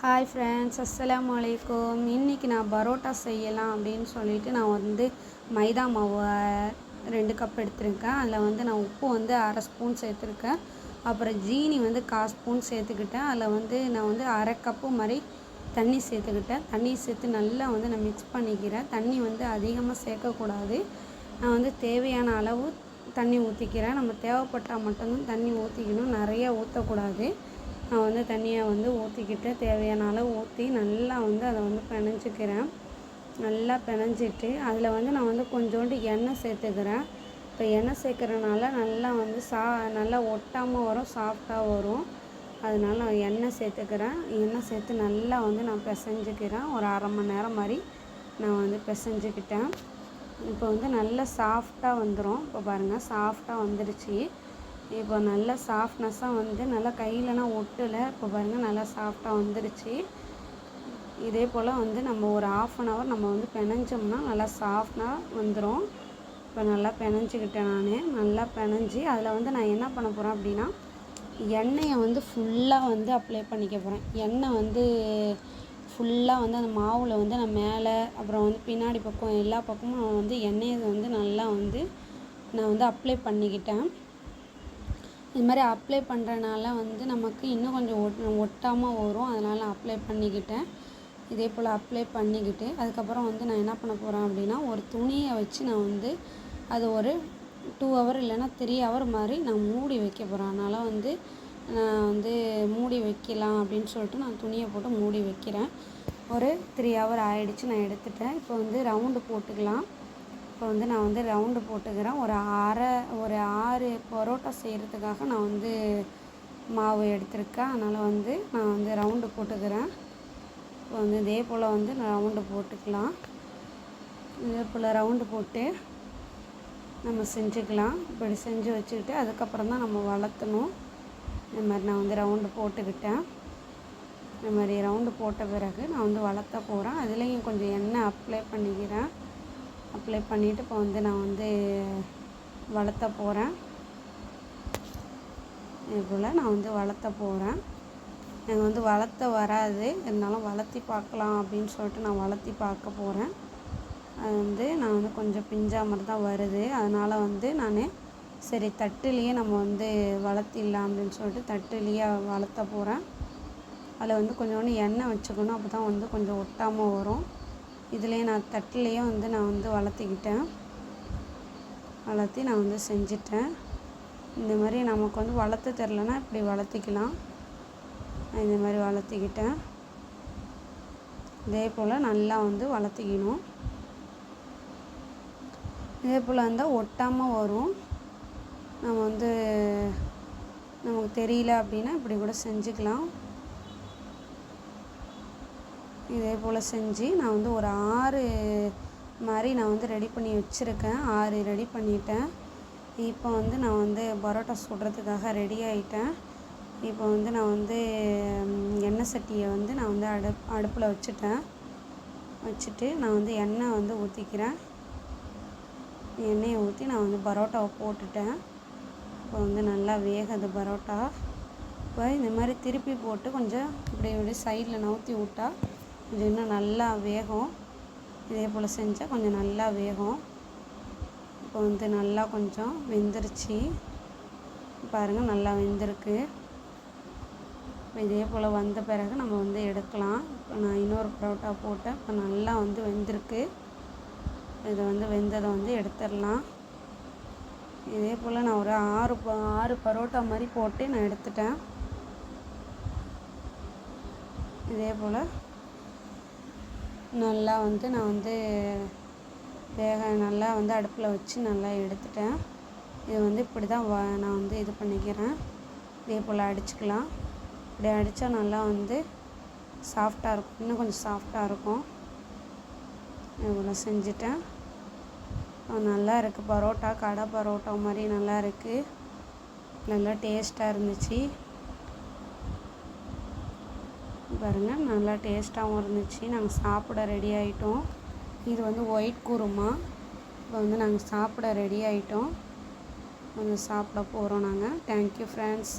Hi friends, அஸ்ஸலாமு அலைக்கும். இன்றைக்கி நான் பரோட்டா செய்யலாம் அப்படின்னு சொல்லிட்டு நான் மைதா மாவு 2 கப் எடுத்திருக்கேன். அதில் நான் உப்பு 1/2 ஸ்பூன் சேர்த்துருக்கேன். அப்புறம் ஜீனி 1/4 ஸ்பூன் சேர்த்துக்கிட்டேன். அதில் நான் 1/2 கப்பு மாதிரி தண்ணி சேர்த்துக்கிட்டேன். தண்ணி சேர்த்து நல்லா நான் மிக்ஸ் பண்ணிக்கிறேன். தண்ணி அதிகமாக சேர்க்கக்கூடாது. நான் தேவையான அளவு தண்ணி ஊற்றிக்கிறேன். நம்ம தேவைப்பட்டால் மட்டும்தான் தண்ணி ஊற்றிக்கணும், நிறையா ஊற்றக்கூடாது. நான் தண்ணியை ஊற்றிக்கிட்டு தேவையான அளவு ஊற்றி நல்லா அதை பிணைஞ்சிக்கிறேன். நல்லா பிணைஞ்சிட்டு அதில் நான் கொஞ்சோண்டு எண்ணெய் சேர்த்துக்கிறேன். இப்போ எண்ணெய் சேர்க்குறனால நல்லா நல்லா ஒட்டாமல் வரும், சாஃப்டாக வரும். அதனால நான் எண்ணெய் சேர்த்துக்கிறேன். எண்ணெய் சேர்த்து நல்லா நான் பிசைஞ்சிக்கிறேன். ஒரு அரை மணி நேரம் மாதிரி நான் பிசைஞ்சிக்கிட்டேன். இப்போ நல்லா சாஃப்டாக வந்துடும். இப்போ பாருங்கள், சாஃப்டாக வந்துடுச்சு. இப்போ நல்லா சாஃப்ட்னஸ்ஸாக நல்லா கையிலலாம் ஒட்டலை. இப்போ பாருங்கள், நல்லா சாஃப்டாக வந்துடுச்சு. இதே போல் நம்ம ஒரு 1/2 hour நம்ம பிணைஞ்சோம்னா நல்லா சாஃப்டாக வந்துடும். இப்போ நல்லா பிணைஞ்சிக்கிட்டேன். நான் நல்லா பிணைஞ்சி அதில் நான் என்ன பண்ண போகிறேன் அப்படின்னா, எண்ணெயை ஃபுல்லாக அப்ளை பண்ணிக்க போகிறேன். எண்ணெய் ஃபுல்லாக அந்த மாவில் நான் மேலே அப்புறம் பின்னாடி பக்கம் எல்லா பக்கமும் எண்ணெயை நல்லா நான் அப்ளை பண்ணிக்கிட்டேன். இது மாதிரி அப்ளை பண்ணுறனால நமக்கு இன்னும் கொஞ்சம் ஒட்டாமல் வரும். அதனால் நான் அப்ளை பண்ணிக்கிட்டேன். இதே போல் அப்ளை பண்ணிக்கிட்டு அதுக்கப்புறம் நான் என்ன பண்ண போகிறேன் அப்படின்னா, ஒரு துணியை வச்சு நான் அது ஒரு 2 hour இல்லைன்னா 3 hour மாதிரி நான் மூடி வைக்க போகிறேன். அதனால் நான் மூடி வைக்கலாம் அப்படின்னு சொல்லிட்டு நான் துணியை போட்டு மூடி வைக்கிறேன். ஒரு 3 hour ஆகிடுச்சு. நான் எடுத்துட்டேன். இப்போ ரவுண்டு போட்டுக்கலாம். இப்போ நான் ரவுண்டு போட்டுக்கிறேன். ஒரு 6 பரோட்டா செய்கிறதுக்காக நான் மாவு எடுத்திருக்கேன். அதனால் நான் ரவுண்டு போட்டுக்கிறேன். இப்போ இதே போல் நான் ரவுண்டு போட்டுக்கலாம். இதே போல் ரவுண்டு போட்டு நம்ம செஞ்சுக்கலாம். இப்படி செஞ்சு வச்சுக்கிட்டு அதுக்கப்புறம் தான் நம்ம வளர்த்தணும். இந்த மாதிரி நான் ரவுண்டு போட்டுக்கிட்டேன். இந்த மாதிரி ரவுண்டு போட்ட பிறகு நான் வளர்த்த போகிறேன். அதுலேயும் கொஞ்சம் எண்ணெய் அப்ளை பண்ணிக்கிறேன். அப்ளை பண்ணிவிட்டு இப்போ நான் வளர்த்த போகிறேன். இது போல் நான் வளர்த்த போகிறேன். எனக்கு வளர்த்த வராது, இருந்தாலும் வளர்த்தி பார்க்கலாம் அப்படின்னு சொல்லிட்டு நான் வளர்த்தி பார்க்க போகிறேன். அது நான் கொஞ்சம் பிஞ்சா மாதிரி தான் வருது. அதனால் நான் சரி தட்டுலேயே நம்ம வளர்த்திடலாம் அப்படின்னு சொல்லிட்டு தட்டுலேயே வளர்த்த போகிறேன். அதில் கொஞ்சோண்டு எண்ணெய் வச்சுக்கணும். அப்போ தான் கொஞ்சம் ஒட்டாமல் வரும். இதுலேயே நான் தட்டுலேயே நான் வளர்த்திக்கிட்டேன். வளர்த்தி நான் செஞ்சிட்டேன். இந்த மாதிரி நமக்கு வளர்த்த தெரிலனா இப்படி வளர்த்திக்கலாம். இந்த மாதிரி வளர்த்திக்கிட்டேன். இதே போல் நல்லா வளர்த்திக்கணும். இதே போல் இருந்தால் ஒட்டாமல் வரும். நம்ம நமக்கு தெரியல அப்படின்னா இப்படி கூட செஞ்சுக்கலாம். இதே போல் செஞ்சு நான் ஒரு 6 மாதிரி நான் ரெடி பண்ணி வச்சுருக்கேன். 6 ரெடி பண்ணிட்டேன். இப்போ நான் பரோட்டா சுடுறதுக்காக ரெடி ஆகிட்டேன். இப்போ நான் எண்ணெய் சட்டியை நான் அடுப்பில் வச்சுட்டு நான் எண்ணெய் ஊற்றிக்கிறேன். எண்ணெயை ஊற்றி நான் பரோட்டாவை போட்டுட்டேன். இப்போ நல்லா வேகுது பரோட்டா. இப்போ இந்த மாதிரி திருப்பி போட்டு கொஞ்சம் இப்படி சைடில் நவுத்தி விட்டா கொஞ்சம் இன்னும் நல்லா வேகும். இதே போல் செஞ்சால் கொஞ்சம் நல்லா வேகும். இப்போ நல்லா கொஞ்சம் வெந்துருச்சு. பாருங்கள், நல்லா வெந்திருக்கு. இப்போ இதே போல் வந்த பிறகு நம்ம எடுக்கலாம். இப்போ நான் இன்னொரு பரோட்டா போட்டேன். இப்போ நல்லா வெந்திருக்கு. இதை வெந்ததை எடுத்துடலாம். இதே போல் நான் ஒரு 6 பரோட்டா மாதிரி போட்டு நான் எடுத்துட்டேன். இதே போல் நல்லா நான் நல்லா அடுப்பில் வச்சு நல்லா எடுத்துட்டேன். இது இப்படி தான் நான் இது பண்ணிக்கிறேன். இதே போல் அடிச்சுக்கலாம். இப்படி அடித்தா நல்லா சாஃப்டாக இருக்கும். இன்னும் கொஞ்சம் சாஃப்டாக இருக்கும். இவ்வளோ செஞ்சுட்டேன். நல்லா இருக்குது பரோட்டா. கடை பரோட்டா மாதிரி நல்லா இருக்குது. நல்லா டேஸ்ட்டாக இருந்துச்சு. பாருங்கள், நல்லா டேஸ்ட்டாகவும் இருந்துச்சு. நாங்கள் சாப்பிட ரெடி ஆகிட்டோம். இது ஒயிட் குருமா. இப்போ நாங்கள் சாப்பிட ரெடி ஆகிட்டோம். சாப்பிட போகிறோம் நாங்கள். Thank you friends.